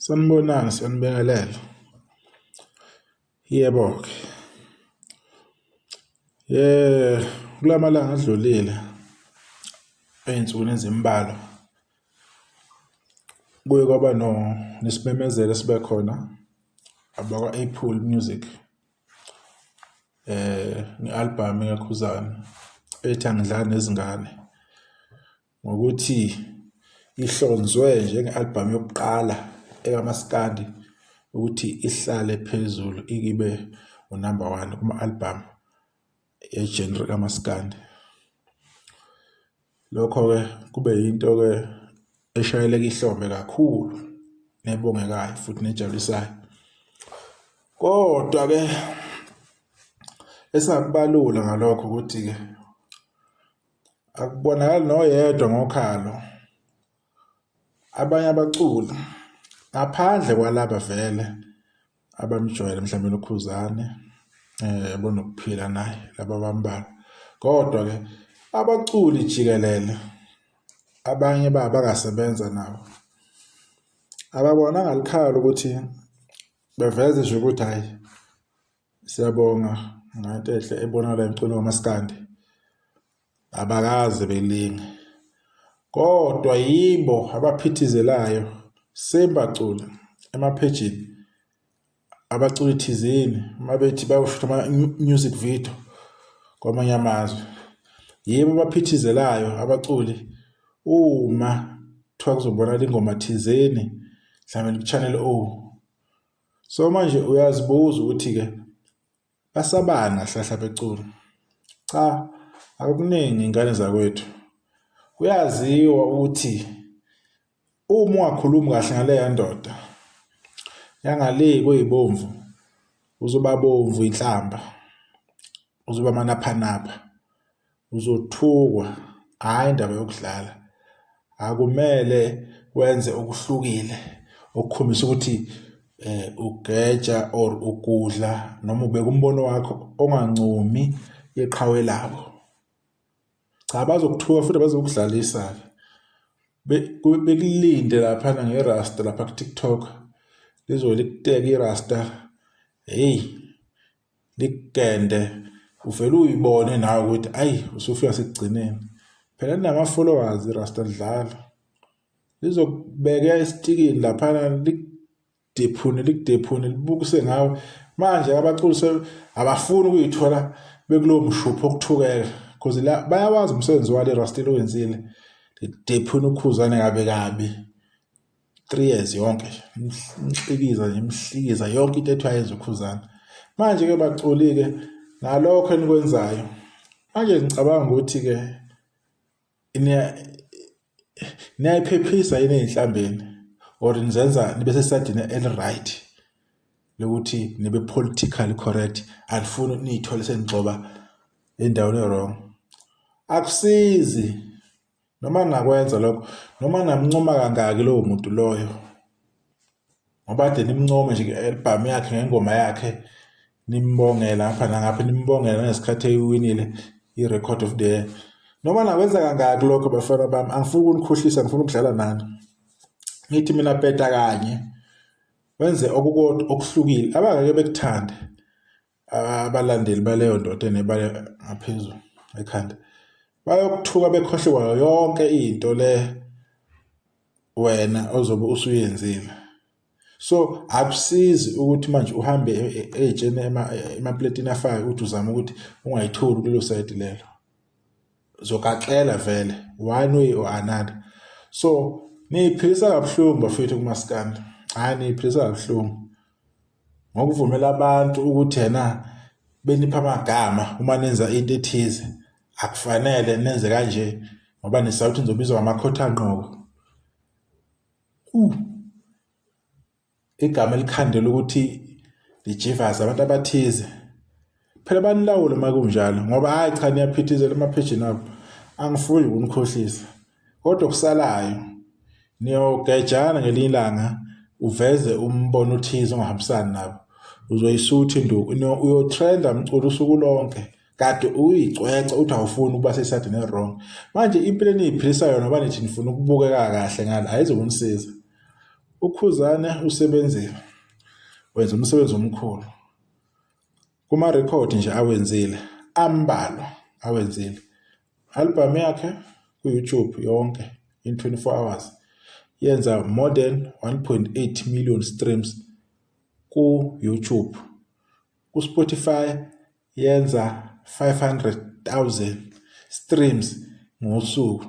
Sanibonani, siyanibingelela. Yebo-ke. Kulamalanga adlulile ey'nsukwini ezimbalwa kuye kwaba nesimemezelo esibe khona abakwa-Apple Music nge-album kaKhuzani ethi Angidlali Nezingane, ngokuthi ihlonzwe njenge-album yokuqala ekaMaskandi ukuthi ihlale phezulu ibe unumber 1 kuma-album e-genre kaMaskandi. Lokho-ke kube yinto-ke eshayeleka ihlombe kakhulu nebongekayo futhi nejabulisayo. Kodwa-ke esingakubalula ngalokho ukuthi-ke akubonakali noyedwa ngokhalo. Abanye abaculi ngaphandle kwalaba vele abamjwayele mhlawumbe noKhuzani bonokuphila naye laba bambalwa. Kodwa-ke abaculi jikelele abanye bangasebenza nabo ababonanga likhalo ukuthi beveze nje ukuthi hayi siyabonga ngento enhle ebonakala emculweni kaMaskandi, abakaze belinge. Kodwa yibo abaphithizelayo sembaculi emaphejini abaculi thizeni mabethi bayoshutha ama-music video kwamanye amazwe. Yibo abaphithizelayo abaculi uma kuthiwa kuzobonakala ingoma thizeni mhlawumbe ku-Channel O. So manje uyazibuza ukuthi-ke basabani kahlahla beculi? Cha, akukuningi ingane zakwethu. Kuyaziwa ukuthi uma ungakhulumi kahle ngaleya ndoda yangale kwey'bomvu uzoba bomvu inhlamba, uzoba manaphanapha, uzothukwa, hhayi indaba yokudlala. Akumele wenze okuhlukile okukhombisa ukuthi ugeja or ukudla noma ubeka umbono wakho ongancumi iqhawe labo. Cha, bazokuthuka futhi bazokudlalisa-ke. Bekulinde laphana ngerasta lapha ku-TikTok lizobe likuteka irasta, likugende uvele uyibone nawe ukuthi ayi usufika sekugcineni. Phela linama-followers irasta lidlala. Lizokubeka esitikini laphana likudephune libukise ngawe. Manje abaculi abafuni ukuyithola bekulowo mshupho wokuthukeka because bayawazi umsebenzi walo irasta lowenzile. Lidephune uKhuzani kabi 3 years yonke imhlikiza yonke into ethi wayenza uKhuzani. Manje-ke baculi-ke ngalokho enikwenzayo manje ngicabanga ukuthi-ke niyayiphephisa yini ey'nhlambeni or nizenza nibe sesadini eli-right lokuthi nibe politically correct, alifuni niy'thole senigxoba endaweni e-wrong. Akusizi noma ningakwenza lokho, noma namncoma kangaki lowo muntu loyo, ngoba kade nimncome nje nge-album yakhe ngengoma yakhe, nimbongela ngapha nangapha, nimbongela nangesikhathi eyiwinile i-Record of the Year. Noma nakwenza kangaki lokho bafana bami, angifuni ukunikhohlisa, ngifuna ukudlala nani. Ngithi mina peta kanye wenze okuhlukile abangeke bekuthande abalandeli baleyo ndoda enebale ngaphezulu ekhanda. Bayokuthuka bekhohlwe yonke into le wena ozobe usuyenzile. So akusizi ukuthi manje uhambe ejene emapletini afake ukuthi uzama ukuthi ungayitholi kulelo side lelo. Zokaxela vele one way or another. So niyiphilisa kabuhlungu bafethu kuMaskandi. Hayi niyiphilisa kabuhlungu ngokuvumela abantu ukuthi yena benipha amagama uma nenza into ethize. Akufanele nenze kanje ngoba nisawuthi nizobizwa ngamakhotha anqoko. Igama elikhandela ukuthi lijivaze abantu abathize. Phela banilawule uma kunjalo ngoba hayi cha niyaphithizela emaphejini abo. Angifuni ukunikhohlisa. Kodwa kusalayo niyogejana ngelinye ilanga uveze umbono othize ongahambisani nabo. Uzoyisutha induku uyotrenda mculo usuku lonke. Kade uyicweca uthi awufuni ukuba sesadini e-wrong. Manje impilo eniyiphilisa yona ngoba nithi nifuna ukubukeka kahle ngalo ayizokunisiza. uKhuzani usebenzile, wenza umsebenzi omkhulu kuma-record nje awenzile, ambalwa awenzile. Album yakhe ku-YouTube yonke in 24 hours yenza more than 1.8 million streams ku-YouTube. Ku-Spotify yenza 500,000 streams ngosuku.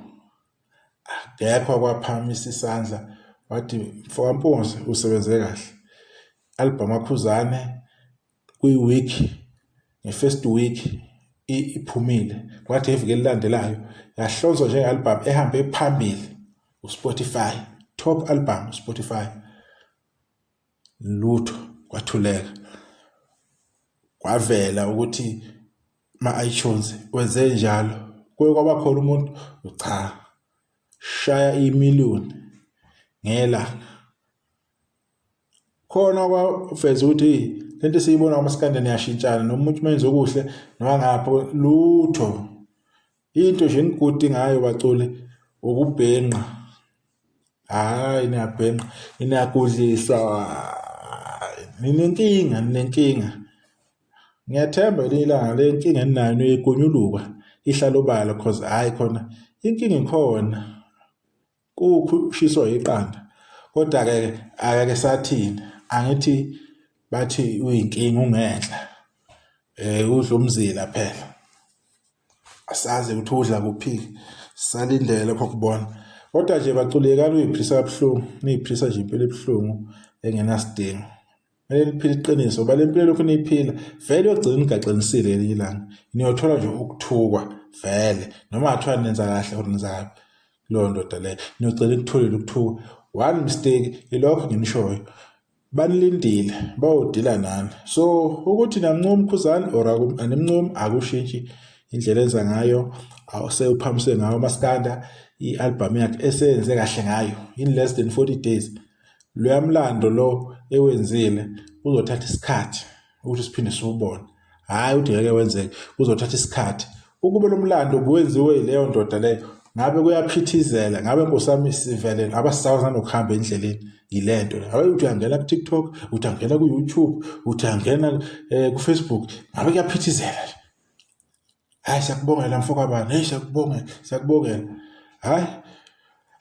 Akekho kwaphamisa isandla wathi mfokampozi usebenze kahle. Album kaKhuzani kwi-week, nge-first week iphumile, kwathi iviki elilandelayo yahlonzwa njenge-album ehambe phambili uSpotify, top album Spotify. Lutho kwathuleka, kwavela ukuthi ma-iTunes wenze njalo. Kuye kwaba khona umuntu cha, shaya imiliyoni ngelanga. Khona kwaveza ukuthi lento esiyibona kwamaskandani yashintshana, noma umuntu menze okuhle noma ngapho lutho. Into nje engikude ngayo baculi ukubhenqa. Hayi niyabhenqa, niyakudliswa, ninenkinga. Ngiyathemba lelinye ilanga le nkinga eninayo niyigunyuluka ihlala obala because hayi khona inkinga ikhona. Kushiswa iqanda. Kodwa-ke ake sathini, angithi bathi uyinkinga ungenhla. Udla umzila phela. Asazi ukuthi udla kuphi. Salindele lokho kubona. Kodwa nje baculekana uyiphisa kabuhlungu, niyiphisa nje impilo ebuhlungu engenasidingo. Kumele niphile iqiniso, ngoba le mpilo lokhu niyiphila vele yogcina nigaxinisile ngelinye ilanga. Niyothola nje ukuthukwa vele, noma ngathiwa nenza kahle or nenza kabi kuleyo ndoda leyo, niyogcina nikutholile ukuthukwa. One mistake ilokho nginishoyo, banilindile bayodila nani. So ukuthi namncoma uKhuzani or animncoma akushintshi indlela enza ngayo, awuseyuphamise ngayo maskanda i-album yakhe eseyenze kahle ngayo in less than 40 days. Loya mlando lo ewenzile uzothatha isikhathi ukuthi siphinde siwubone. Hayi ukuthi ngeke wenzeke, uzothatha isikhathi. Ukube lo mlando buwenziwe leyo ndoda leyo, ngabe kuyaphithizela, ngabe nkosami sivele abasisakwazi nokuhamba endleleni yilento. Hayi uthi uyangena ku-TikTok, uthi angena ku-YouTube, uthi angena ku-Facebook, ngabe kuyaphithizela nje. Hayi siyakubongela mfokabani, hey siyakubongela. Hayi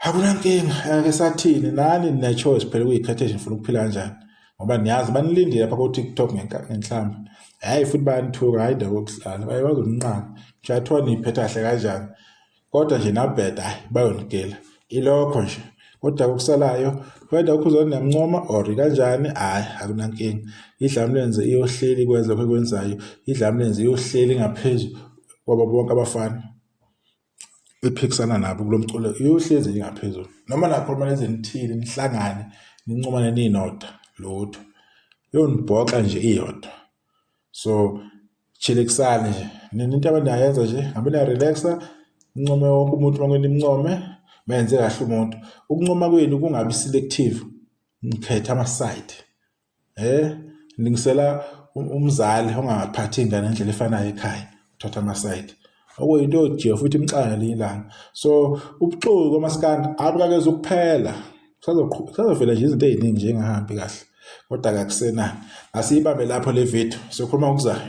akunankinga, ake sathini nani nine-choice phela ukuyikhetha nje ufuna ukuphila kanjani. Ngoba niyazi banilindile lapha ku-TikTok ngenhlamba. Hayi futhi bayanthuka, hayi indawo yokuhlala, bayawazi umnqamo. Ngishathiwa niyiphetha kahle kanjani. Kodwa nje nabheda hayi bayonikela. Ilokho nje. Kodwa okusalayo whether uKhuzani namncoma or kanjani, hayi akunankinga. Idlamlenze iyohleli kwenza kwekwenzayo. Idlamlenze iyohleli ngaphezulu kwabo bonke abafana ephikisana nabo kulomculo, iyohlezi nje ngaphezulu. Noma nakhuluma lezi nithile nihlangane nincomane ninodwa lutho. Yonibhoxa nje iyodwa. So chilekisane nje. Nini into abanayenza nje, ngabe na relaxa, nincome wonke umuntu mangweni nimncome, menze kahle umuntu. Ukuncoma kwenu kungabi selective. Nikhetha ama-side. Ningisela umzali ongaphathi ingane ngendlela efanayo ekhaya, uthatha ama-side. Okuyinto ojiya futhi imxanga ngelinye ilanga. So ubuxoki kwamaskanda abukakeze ukuphela. Kusazovela nje izinto eziningi nje engahambi kahle. Kodwa akusenani. Asiyibambe lapho le video. Sokhuluma okuzayo.